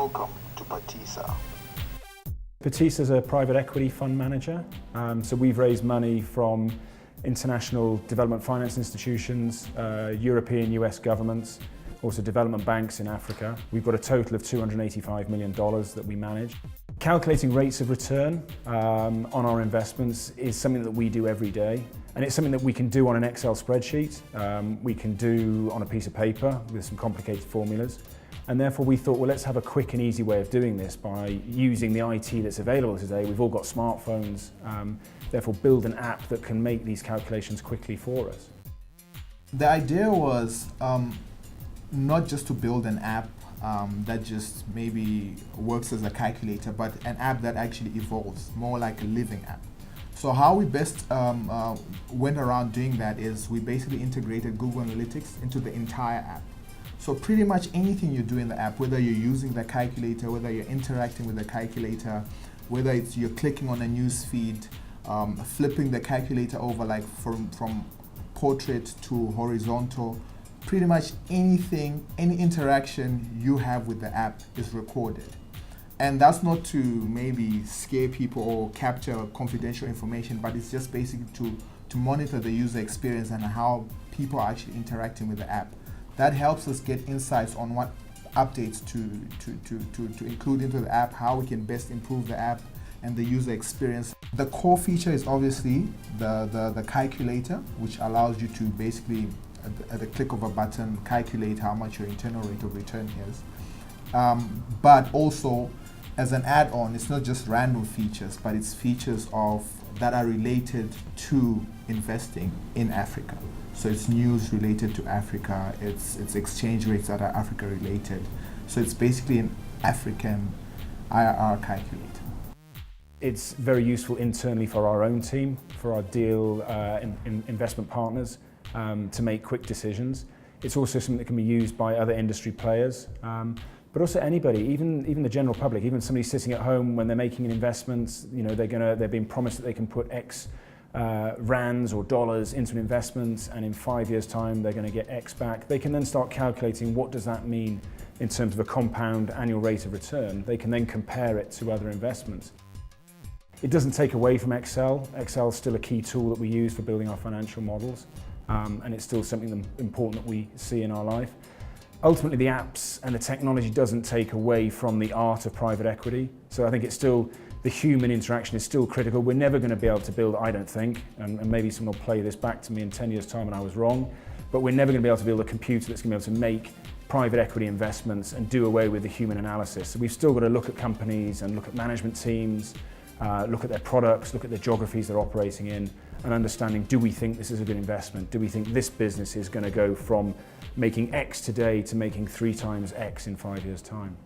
Welcome to Phatisa. Phatisa is a private equity fund manager. So we've raised money from international development finance institutions, European, US governments, also development banks in Africa. We've got a total of $285 million that we manage. Calculating rates of return on our investments is something that we do every day. And it's something that we can do on an Excel spreadsheet, we can do on a piece of paper with some complicated formulas. And therefore we thought, well, let's have a quick and easy way of doing this by using the IT that's available today. We've all got smartphones, therefore build an app that can make these calculations quickly for us. The idea was not just to build an app that just maybe works as a calculator, but an app that actually evolves, more like a living app. So how we best went around doing that is we basically integrated Google Analytics into the entire app. So pretty much anything you do in the app, whether you're using the calculator, whether you're interacting with the calculator, whether it's you're clicking on a news feed, flipping the calculator over like from portrait to horizontal, pretty much anything, any interaction you have with the app is recorded. And that's not to maybe scare people or capture confidential information, but it's just basically to monitor the user experience and how people are actually interacting with the app. That helps us get insights on what updates to include into the app, how we can best improve the app and the user experience. The core feature is obviously the calculator, which allows you to basically, at the click of a button, calculate how much your internal rate of return is. But also, as an add-on, it's not just random features, but it's features that are related to investing in Africa. So it's news related to Africa, it's exchange rates that are Africa related. So it's basically an African IRR calculator. It's very useful internally for our own team, for our deal investment partners, to make quick decisions. It's also something that can be used by other industry players, but also anybody, even the general public, even somebody sitting at home when they're making an investment, you know, they're being promised that they can put X rands or dollars into an investment, and in 5 years' time they're going to get X back. They can then start calculating what does that mean in terms of a compound annual rate of return. They can then compare it to other investments. It doesn't take away from Excel. Excel is still a key tool that we use for building our financial models, and it's still something important that we see in our life. Ultimately, the apps and the technology doesn't take away from the art of private equity. So I think it's still, the human interaction is still critical. We're never going to be able to build, I don't think, and maybe someone will play this back to me in 10 years' time and I was wrong, but we're never going to be able to build a computer that's going to be able to make private equity investments and do away with the human analysis. So we've still got to look at companies and look at management teams, look at their products, look at the geographies they're operating in, and understanding, do we think this is a good investment? Do we think this business is going to go from making X today to making 3 times X in 5 years' time?